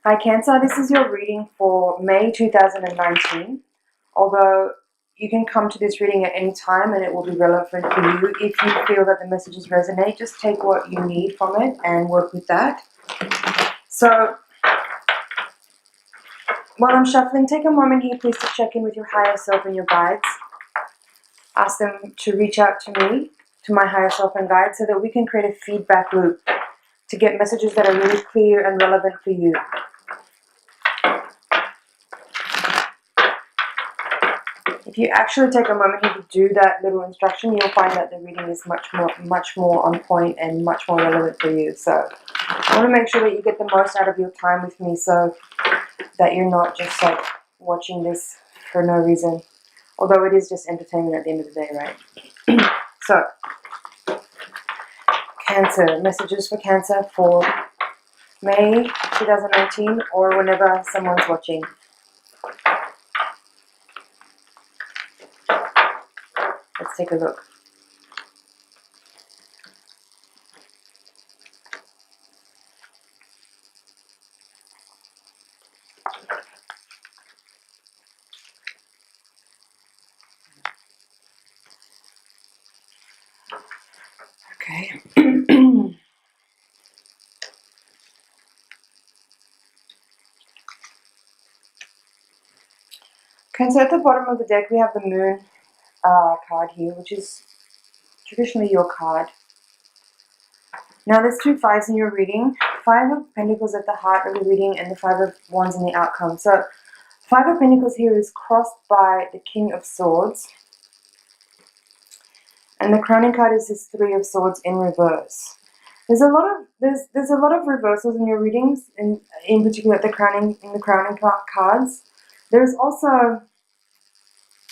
Hi Cancer, this is your reading for May 2019. Although you can come to this reading at any time and it will be relevant for you. If you feel that the messages resonate, just take what you need from it and work with that. So, while I'm shuffling, take a moment here please to check in with your higher self and your guides. Ask them to reach out to me, to my higher self and guides, so that we can create a feedback loop to get messages that are really clear and relevant for you. If you actually take a moment here to do that little instruction, you'll find that the reading is much more on point and much more relevant for you. So I want to make sure that you get the most out of your time with me, so that you're not just like watching this for no reason. Although it is just entertainment at the end of the day, right? So, Cancer, messages for Cancer for May 2019 or whenever someone's watching. Let's take a look. Okay. Okay, so at the bottom of the deck we have the Moon card here, which is traditionally your card. Now there's two fives in your reading. Five of Pentacles at the heart of the reading and the Five of Wands in the outcome. So Five of Pentacles here is crossed by the King of Swords. And the crowning card is this Three of Swords in reverse. There's a lot of reversals in your readings, in particular the crowning cards. There's also,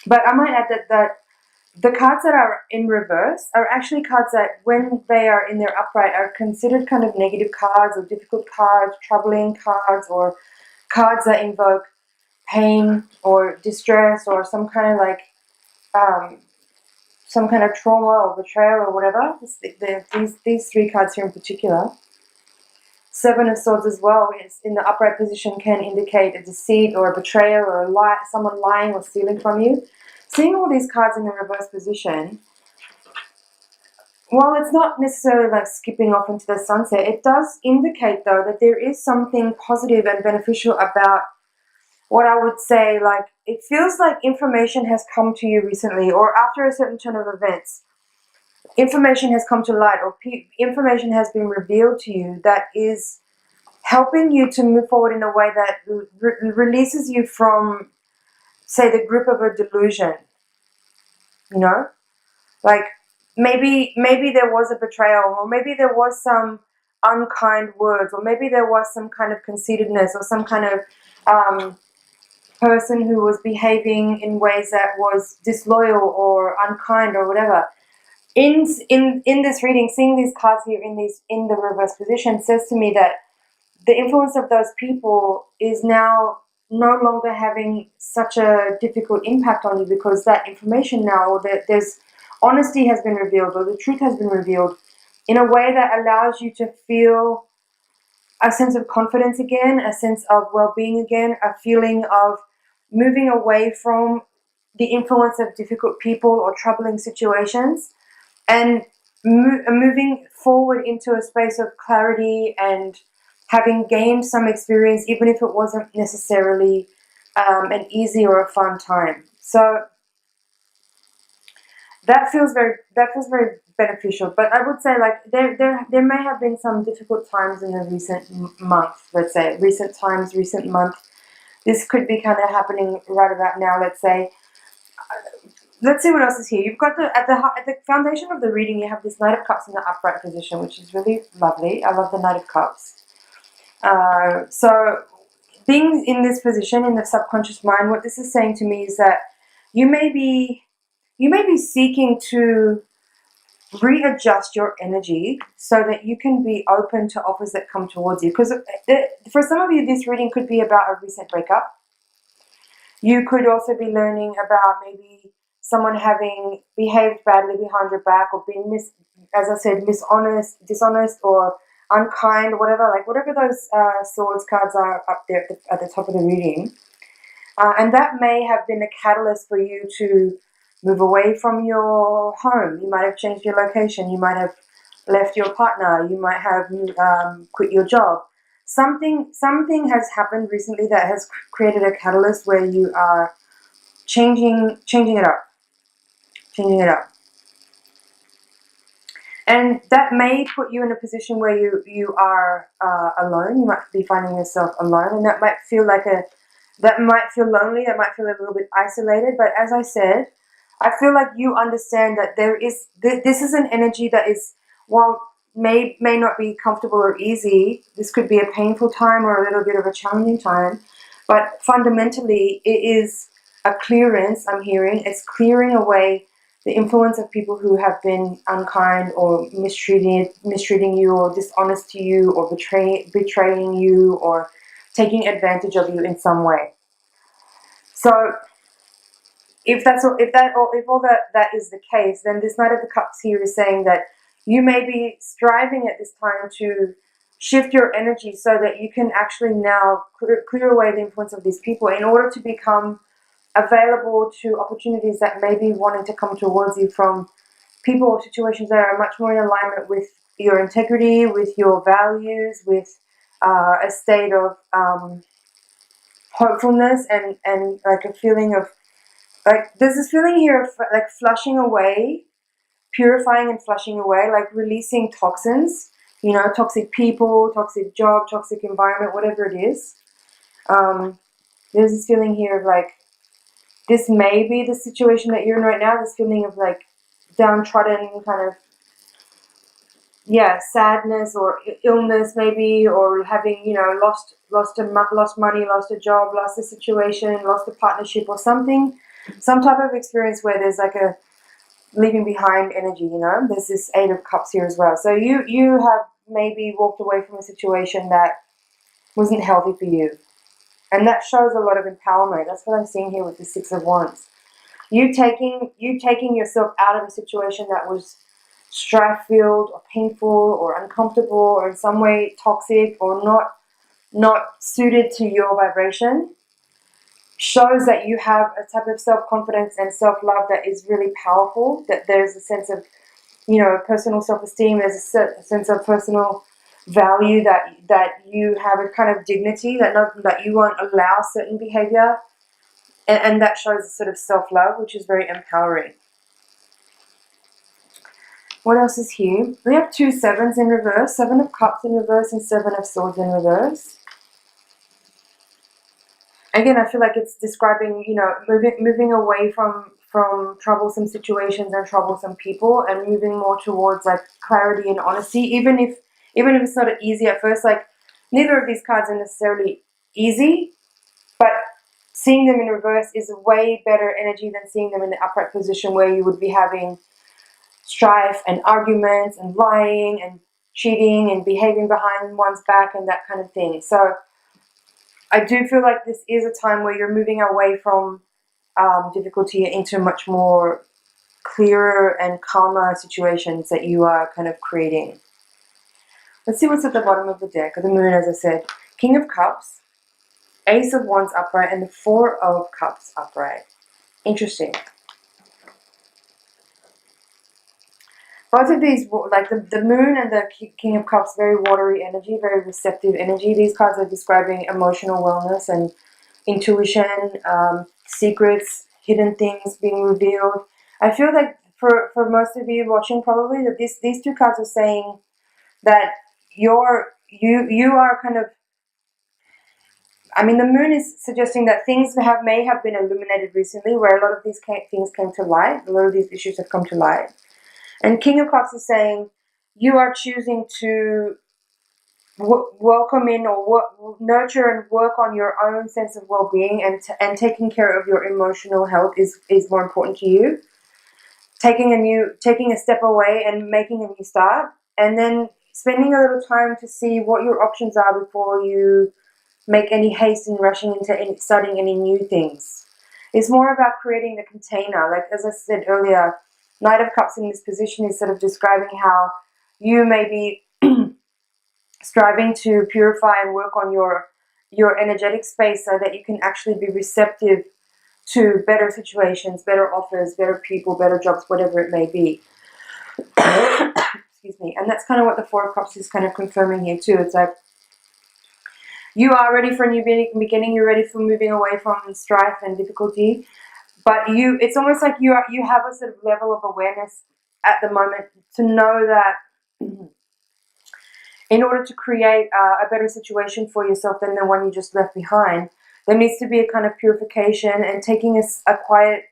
but I might add that the cards that are in reverse are actually cards that, when they are in their upright, are considered kind of negative cards or difficult cards, troubling cards, or cards that invoke pain or distress or some kind of like some kind of trauma or betrayal or whatever. These three cards here in particular. Seven of Swords as well is in the upright position, can indicate a deceit or a betrayal or a lie, someone lying or stealing from you. Seeing all these cards in the reverse position, while it's not necessarily like skipping off into the sunset, it does indicate though that there is something positive and beneficial about what I would say. Like, it feels like information has come to you recently, or after a certain turn of events, information has come to light, or information has been revealed to you that is helping you to move forward in a way that releases you from, say, the grip of a delusion. You know, like maybe there was a betrayal, or maybe there was some unkind words, or maybe there was some kind of conceitedness, or some kind of person who was behaving in ways that was disloyal or unkind or whatever. In this reading, seeing these cards here in the reverse position says to me that the influence of those people is now no longer having such a difficult impact on you, because that information now, or that there's honesty has been revealed, or the truth has been revealed in a way that allows you to feel a sense of confidence again, a sense of well-being again, a feeling of moving away from the influence of difficult people or troubling situations, and moving forward into a space of clarity and having gained some experience, even if it wasn't necessarily an easy or a fun time. So that feels very beneficial. But I would say, like, there may have been some difficult times in the recent month. Let's say recent month. This could be kind of happening right about now. Let's say. Let's see what else is here. You've got at the foundation of the reading, you have this Knight of Cups in the upright position, which is really lovely. I love the Knight of Cups. So being in this position in the subconscious mind, what this is saying to me is that you may be seeking to readjust your energy so that you can be open to offers that come towards you. Because for some of you, this reading could be about a recent breakup. You could also be learning about maybe someone having behaved badly behind your back, or been dishonest, or unkind, whatever, like whatever those swords cards are up there at the top of the reading. And that may have been a catalyst for you to move away from your home. You might have changed your location. You might have left your partner. You might have quit your job. Something has happened recently that has created a catalyst where you are changing it up. And that may put you in a position where you are alone. You might be finding yourself alone, and that might feel lonely. That might feel a little bit isolated. But as I said, I feel like you understand that this is an energy that is, while may not be comfortable or easy. This could be a painful time or a little bit of a challenging time, but fundamentally it is a clearance. I'm hearing it's clearing away the influence of people who have been unkind or mistreating you or dishonest to you or betraying you or taking advantage of you in some way. So if all that is the case, then this Knight of the Cups here is saying that you may be striving at this time to shift your energy so that you can actually now clear away the influence of these people in order to become available to opportunities that may be wanting to come towards you from people or situations that are much more in alignment with your integrity, with your values, with a state of hopefulness and like a feeling of, like, there's this feeling here of like flushing away, purifying and flushing away, like releasing toxins, you know, toxic people, toxic job, toxic environment, whatever it is. There's this feeling here of like, this may be the situation that you're in right now, this feeling of like downtrodden kind of, yeah, sadness or illness maybe, or having, you know, lost money, lost a job, lost a situation, lost a partnership or something, some type of experience where there's like a leaving behind energy, you know. There's this Eight of Cups here as well. So you have maybe walked away from a situation that wasn't healthy for you. And that shows a lot of empowerment. That's what I'm seeing here with the Six of Wands. You taking yourself out of a situation that was strife-filled or painful or uncomfortable or in some way toxic or not suited to your vibration, shows that you have a type of self-confidence and self-love that is really powerful, that there's a sense of, you know, personal self-esteem, there's a sense of personal value, that you have a kind of dignity, that you won't allow certain behavior, and that shows a sort of self-love, which is very empowering. What else is here? We have two sevens in reverse, Seven of Cups in reverse and Seven of Swords in reverse. Again, I feel like it's describing, you know, moving away from troublesome situations and troublesome people and moving more towards like clarity and honesty, even if it's not easy at first. Like, neither of these cards are necessarily easy, but seeing them in reverse is a way better energy than seeing them in the upright position where you would be having strife and arguments and lying and cheating and behaving behind one's back and that kind of thing. So I do feel like this is a time where you're moving away from difficulty into much more clearer and calmer situations that you are kind of creating. Let's see what's at the bottom of the deck. The Moon, as I said. King of Cups, Ace of Wands upright, and the Four of Cups upright. Interesting. Both of these, like the Moon and the King of Cups, very watery energy, very receptive energy. These cards are describing emotional wellness and intuition, secrets, hidden things being revealed. I feel like for most of you watching, probably that these two cards are saying that you are kind of, I mean, the Moon is suggesting that things may have been illuminated recently, where a lot of these things came to light, a lot of these issues have come to light. And King of Cups is saying you are choosing to welcome in or nurture and work on your own sense of well-being, and taking care of your emotional health is more important to you. Taking a step away and making a new start, and then spending a little time to see what your options are before you make any haste in rushing into starting any new things. It's more about creating the container. Like, as I said earlier, Knight of Cups in this position is sort of describing how you may be striving to purify and work on your energetic space so that you can actually be receptive to better situations, better offers, better people, better jobs, whatever it may be. Excuse me. And that's kind of what the Four of Cups is kind of confirming here too. It's like you are ready for a new beginning. You're ready for moving away from strife and difficulty. But it's almost like you have a sort of level of awareness at the moment to know that in order to create a better situation for yourself than the one you just left behind, there needs to be a kind of purification and taking a quiet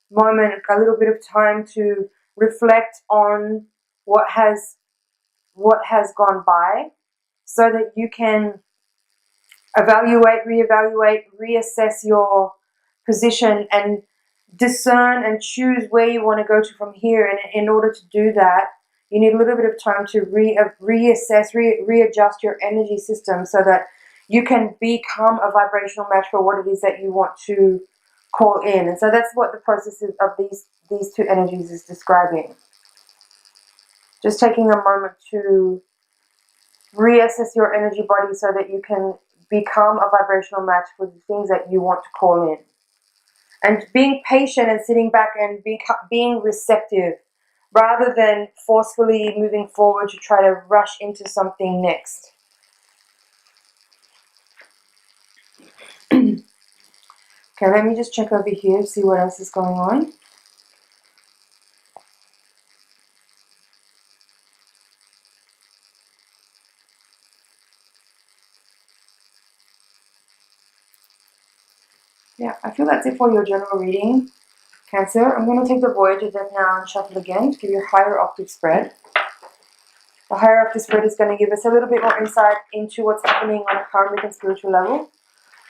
moment, a little bit of time to reflect on what has gone by, so that you can evaluate, reevaluate, reassess your position and discern and choose where you want to go to from here. And in order to do that, you need a little bit of time to reassess, readjust your energy system so that you can become a vibrational match for what it is that you want to call in. And so that's what the process of these two energies is describing. Just taking a moment to reassess your energy body so that you can become a vibrational match for the things that you want to call in. And being patient and sitting back and being receptive rather than forcefully moving forward to try to rush into something next. Okay, let me just check over here, see what else is going on. Yeah, I feel that's it for your general reading, Cancer. I'm going to take the Voyager Deck now and shuffle again to give you a higher octave spread. The higher octave spread is going to give us a little bit more insight into what's happening on a karmic and spiritual level.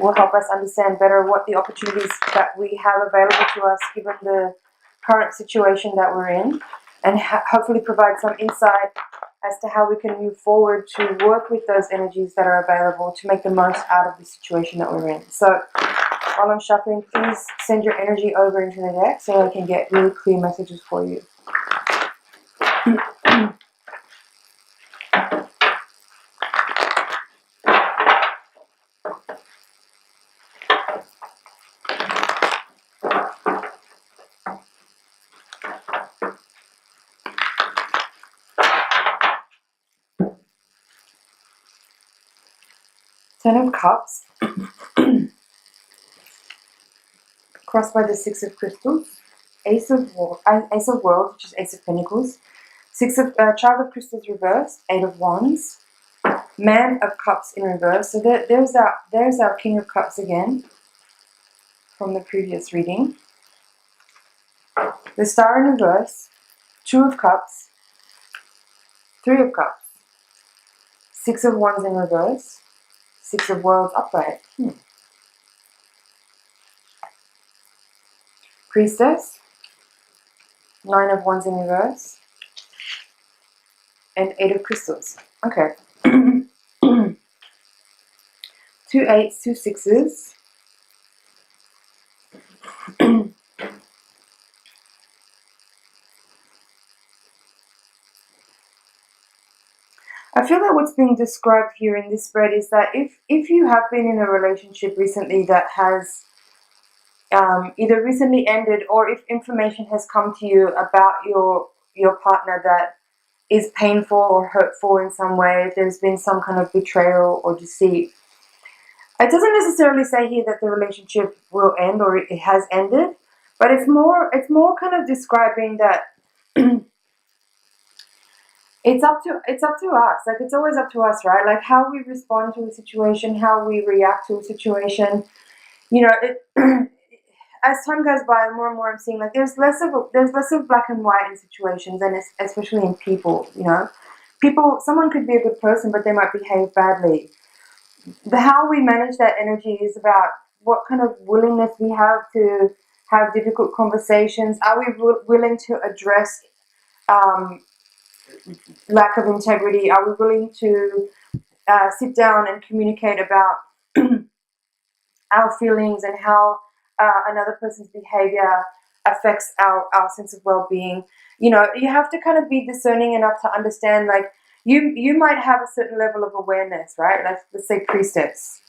Will help us understand better what the opportunities that we have available to us given the current situation that we're in, and hopefully provide some insight as to how we can move forward to work with those energies that are available to make the most out of the situation that we're in. So while I'm shuffling, please send your energy over into the deck so I can get really clear messages for you. Ten of Cups, crossed by the Six of Crystals, Ace of Worlds, which is Ace of Pentacles, Child of Crystals reversed, Eight of Wands, Man of Cups in reverse. So there's our King of Cups again from the previous reading. The Star in reverse, Two of Cups, Three of Cups, Six of Wands in reverse, Six of Worlds upright. Priestess, Nine of Wands in reverse, and Eight of Crystals. Okay. Two eights, two sixes. I feel that what's being described here in this spread is that if you have been in a relationship recently that has either recently ended, or if information has come to you about your partner that is painful or hurtful in some way, if there's been some kind of betrayal or deceit, it doesn't necessarily say here that the relationship will end or it has ended, but it's more kind of describing that it's up to us. Like, it's always up to us, right? Like, how we respond to a situation, how we react to a situation. You know, as time goes by, more and more I'm seeing like there's less of black and white in situations, and especially in people. You know, someone could be a good person, but they might behave badly. How we manage that energy is about what kind of willingness we have to have difficult conversations. Are we willing to address lack of integrity? Are we willing to sit down and communicate about our feelings and how another person's behavior affects our sense of well-being? You know, you have to kind of be discerning enough to understand, like, you might have a certain level of awareness, right? Like, let's say priestess.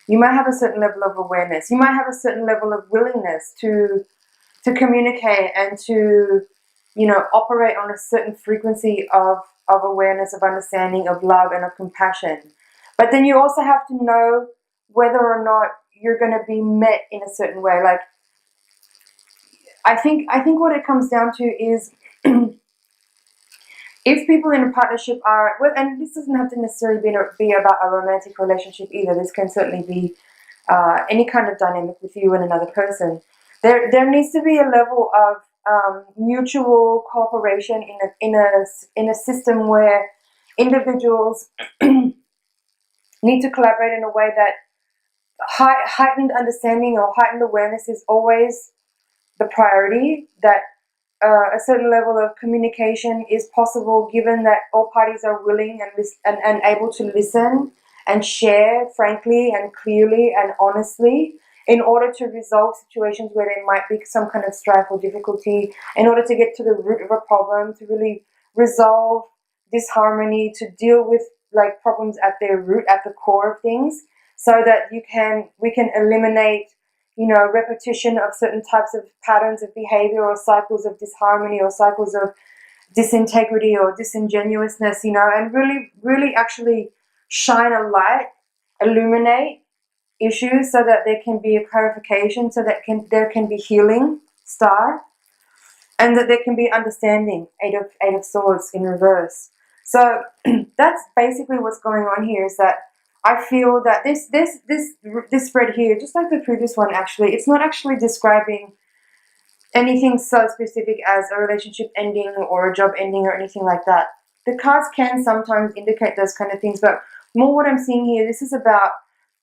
You might have a certain level of awareness. You might have a certain level of willingness to communicate and to, you know, operate on a certain frequency of awareness, of understanding, of love, and of compassion. But then you also have to know whether or not you're going to be met in a certain way. Like, I think what it comes down to is if people in a partnership are, well, and this doesn't have to necessarily be about a romantic relationship either. This can certainly be any kind of dynamic with you and another person. There needs to be a level of mutual cooperation in a system where individuals need to collaborate in a way that heightened understanding or heightened awareness is always the priority, that a certain level of communication is possible given that all parties are willing and able to listen and share frankly and clearly and honestly in order to resolve situations where there might be some kind of strife or difficulty, in order to get to the root of a problem, to really resolve disharmony, to deal with like problems at their root, at the core of things, so that we can eliminate, you know, repetition of certain types of patterns of behavior or cycles of disharmony or cycles of disintegrity or disingenuousness, you know, and really actually shine a light, illuminate issues so that there can be a clarification, so that there can be healing, and that there can be understanding, Eight of Swords in reverse. So that's basically what's going on here, is that I feel that this spread here, just like the previous one actually, it's not actually describing anything so specific as a relationship ending or a job ending or anything like that. The cards can sometimes indicate those kind of things, but more what I'm seeing here, this is about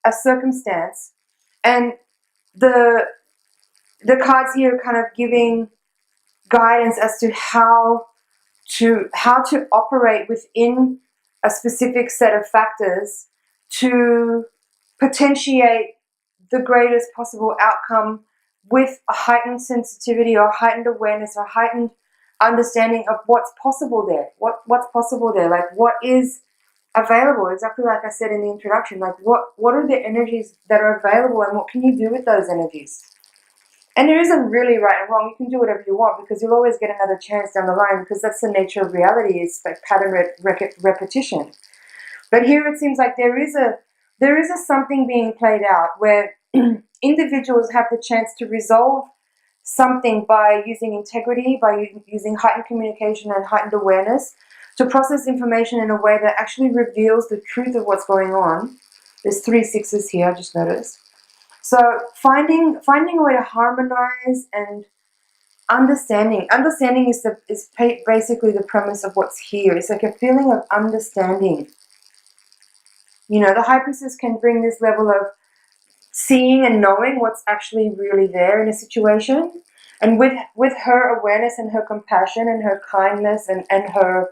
a circumstance, and the cards here are kind of giving guidance as to how to operate within a specific set of factors to potentiate the greatest possible outcome with a heightened sensitivity or heightened awareness or heightened understanding of what's possible there. What's possible there? Like, what is available? Exactly like I said in the introduction. Like, what are the energies that are available, and what can you do with those energies? And there isn't really right and wrong. You can do whatever you want, because you'll always get another chance down the line, because that's the nature of reality, is like pattern repetition. But here it seems like there is a something being played out where individuals have the chance to resolve something by using integrity, by using heightened communication and heightened awareness, to process information in a way that actually reveals the truth of what's going on. There's 3 sixes here, I just noticed. So finding a way to harmonize and understanding. Understanding is basically the premise of what's here. It's like a feeling of understanding. You know, the High Priestess can bring this level of seeing and knowing what's actually really there in a situation. And with her awareness and her compassion and her kindness and her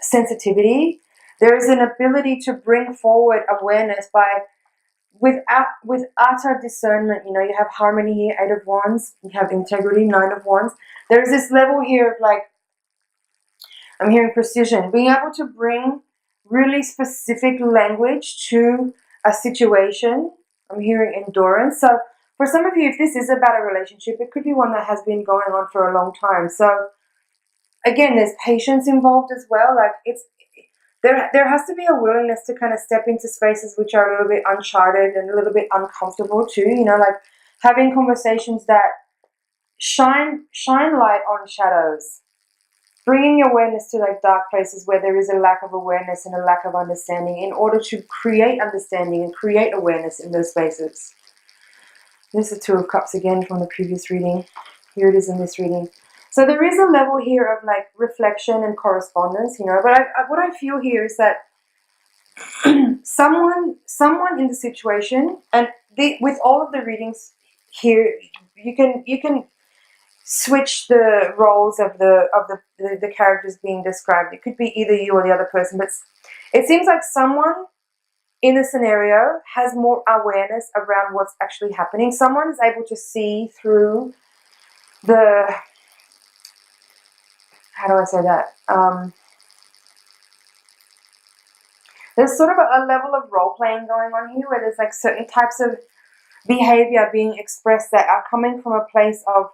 sensitivity, there is an ability to bring forward awareness with utter discernment. You know, you have harmony here, 8 of Wands, you have integrity, 9 of Wands. There is this level here of, like, I'm hearing precision, being able to bring really specific language to a situation. I'm hearing endurance. So for some of you, if this is about a relationship, it could be one that has been going on for a long time. So again, there's patience involved as well. Like, there has to be a willingness to kind of step into spaces which are a little bit uncharted and a little bit uncomfortable too. You know, like having conversations that shine light on shadows, bringing your awareness to like dark places where there is a lack of awareness and a lack of understanding, in order to create understanding and create awareness in those spaces. There's the 2 of Cups again from the previous reading. Here it is in this reading. So there is a level here of like reflection and correspondence, you know. But what I feel here is that someone in the situation, and with all of the readings here, you can switch the roles of the characters being described. It could be either you or the other person, but it seems like someone in a scenario has more awareness around what's actually happening. Someone is able to see through the, how do I say that? There's sort of a level of role-playing going on here where there's like certain types of behavior being expressed that are coming from a place of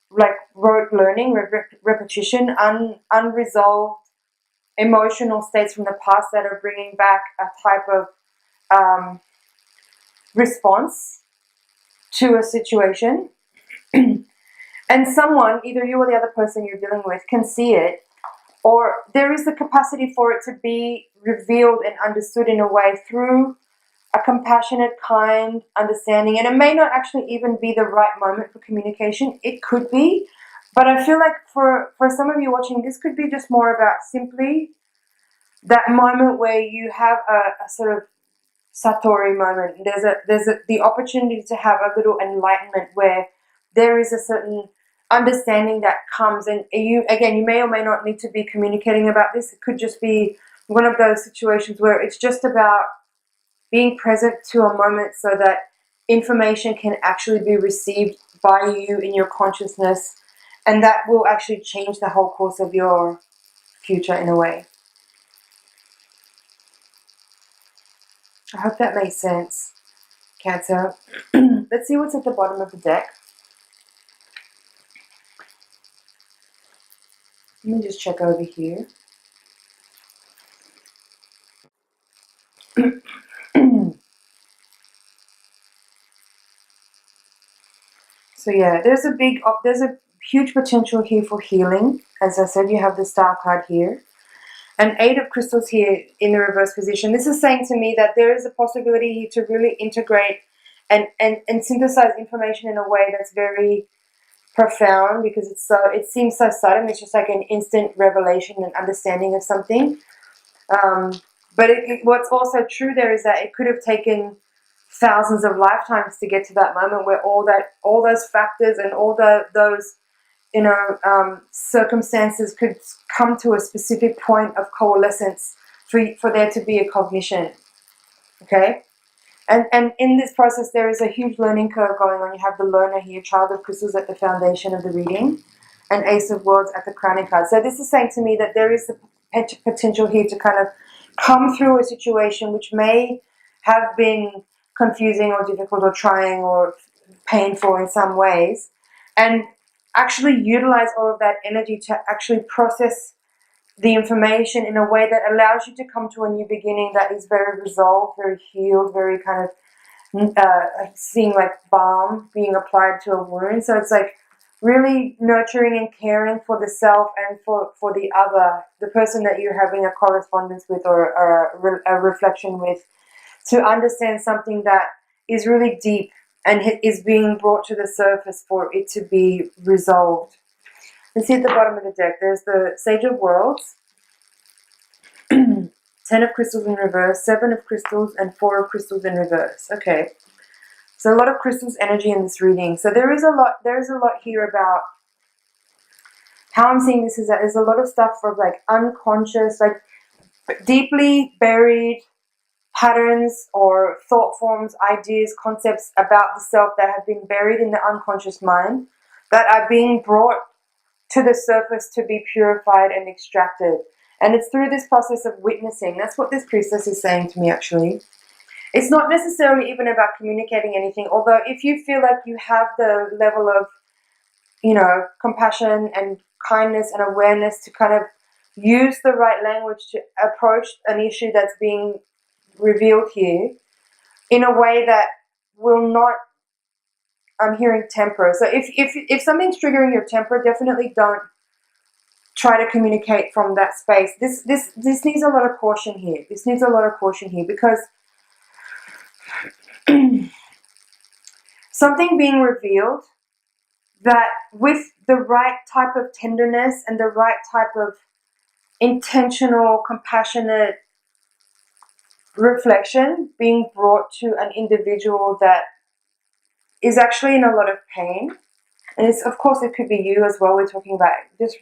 like rote learning, repetition, unresolved emotional states from the past that are bringing back a type of response to a situation. And someone, either you or the other person you're dealing with, can see it, or there is the capacity for it to be revealed and understood in a way through a compassionate, kind understanding. And it may not actually even be the right moment for communication. It could be. But I feel like for some of you watching, this could be just more about simply that moment where you have a sort of Satori moment. There's the opportunity to have a little enlightenment where there is a certain understanding that comes, and you may or may not need to be communicating about this. It could just be one of those situations where it's just about being present to a moment so that information can actually be received by you in your consciousness, and that will actually change the whole course of your future in a way. I hope that makes sense, Cancer. Let's see what's at the bottom of the deck. Let me just check over here. So yeah, there's a huge potential here for healing. As I said, you have the Star card here. An 8 of crystals here in the reverse position. This is saying to me that there is a possibility here to really integrate and synthesize information in a way that's very profound, because it seems so sudden. It's just like an instant revelation and understanding of something. But what's also true there is that it could have taken thousands of lifetimes to get to that moment where all those factors and all those circumstances could come to a specific point of coalescence for there to be a cognition. Okay? And in this process, there is a huge learning curve going on. You have the learner here, Child of Crystals at the foundation of the reading, and Ace of Worlds at the crowning card. So this is saying to me that there is the potential here to kind of come through a situation which may have been confusing or difficult or trying or painful in some ways, and actually utilize all of that energy to actually process the information in a way that allows you to come to a new beginning that is very resolved, very healed, very kind of seeing like balm being applied to a wound. So it's like really nurturing and caring for the self and for the other, the person that you're having a correspondence with or a reflection with, to understand something that is really deep and is being brought to the surface for it to be resolved. Let's see at the bottom of the deck. There's the Sage of Worlds, 10 of Crystals in reverse, 7 of Crystals, and 4 of Crystals in reverse. Okay. So a lot of crystals energy in this reading. So there is a lot here about how I'm seeing this is that there's a lot of stuff from like unconscious, like deeply buried patterns or thought forms, ideas, concepts about the self that have been buried in the unconscious mind that are being brought to the surface to be purified and extracted. And it's through this process of witnessing. That's what this priestess is saying to me, actually. It's not necessarily even about communicating anything, although if you feel like you have the level of, compassion and kindness and awareness to kind of use the right language to approach an issue that's being revealed here in a way that will not, I'm hearing temper. So if something's triggering your temper, definitely don't try to communicate from that space. This needs a lot of caution here. This needs a lot of caution here because something being revealed that with the right type of tenderness and the right type of intentional, compassionate reflection being brought to an individual that is actually in a lot of pain. And of course it could be you as well. We're talking about just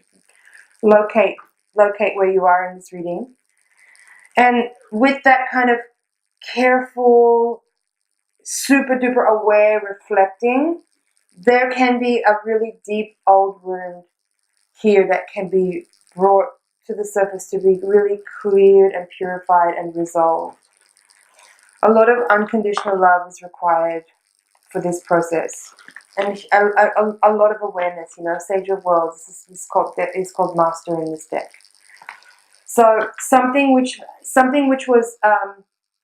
locate where you are in this reading. And with that kind of careful, super duper aware reflecting, there can be a really deep old wound here that can be brought to the surface to be really cleared and purified and resolved. A lot of unconditional love is required for this process, and a lot of awareness. You know, Sage of Worlds is called Master in this deck. So something which was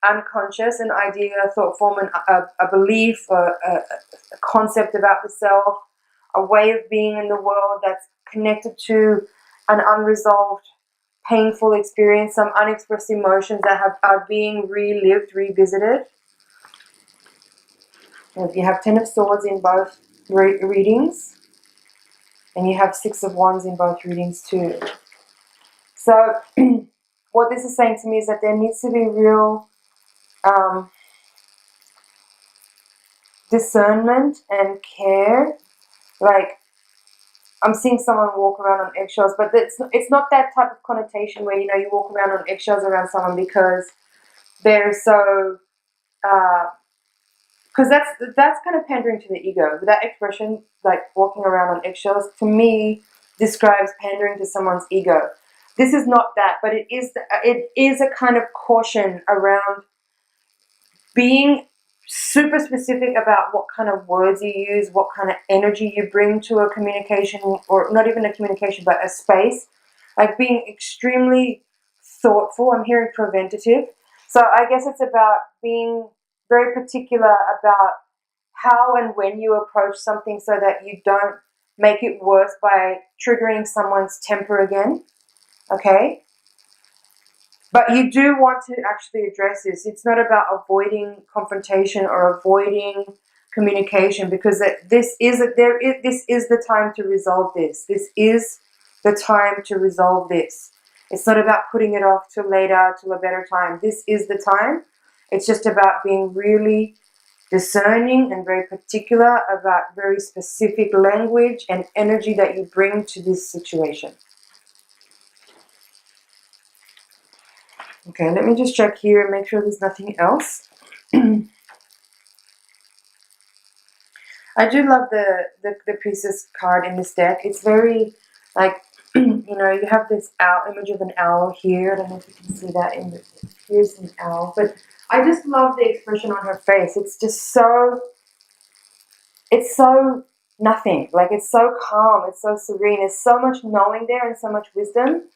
unconscious, an idea, a thought form, a belief, a concept about the self, a way of being in the world that's connected to an unresolved, painful experience, some unexpressed emotions that are being relived, revisited. And if you have 10 of Swords in both readings, and you have 6 of Wands in both readings too. So what this is saying to me is that there needs to be real discernment and care. Like, I'm seeing someone walk around on eggshells, but it's not that type of connotation where, you know, you walk around on eggshells around someone because they're so, because that's kind of pandering to the ego. That expression, like walking around on eggshells, to me describes pandering to someone's ego. This is not that, but it is a kind of caution around being super specific about what kind of words you use, what kind of energy you bring to a communication, or not even a communication, but a space. Like being extremely thoughtful. I'm hearing preventative. So I guess it's about being very particular about how and when you approach something so that you don't make it worse by triggering someone's temper again. Okay? But you do want to actually address this. It's not about avoiding confrontation or avoiding communication, because this is the time to resolve this. This is the time to resolve this. It's not about putting it off till later, till a better time. This is the time. It's just about being really discerning and very particular about very specific language and energy that you bring to this situation. Okay, let me just check here and make sure there's nothing else. I do love the Priestess card in this deck. It's very, like, you know, you have this image of an owl here. I don't know if you can see that. Here's an owl. But I just love the expression on her face. It's just so, it's so nothing. Like, it's so calm. It's so serene. There's so much knowing there and so much wisdom.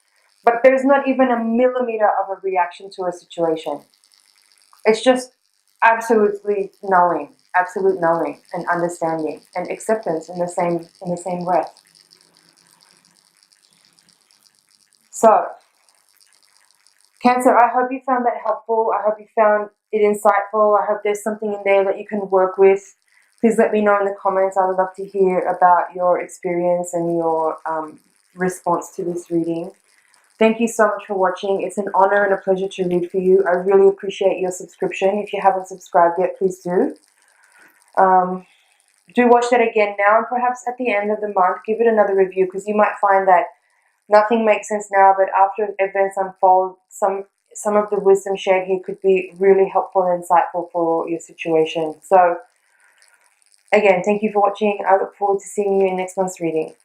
But there's not even a millimeter of a reaction to a situation. It's just absolutely knowing, absolute knowing and understanding and acceptance in the same breath. So, Cancer, I hope you found that helpful. I hope you found it insightful. I hope there's something in there that you can work with. Please let me know in the comments. I would love to hear about your experience and your response to this reading. Thank you so much for watching. It's an honor and a pleasure to read for you. I really appreciate your subscription. If you haven't subscribed yet, please do. Do watch that again now, and perhaps at the end of the month, give it another review, because you might find that nothing makes sense now, but after events unfold, some of the wisdom shared here could be really helpful and insightful for your situation. So, again, thank you for watching. I look forward to seeing you in next month's reading.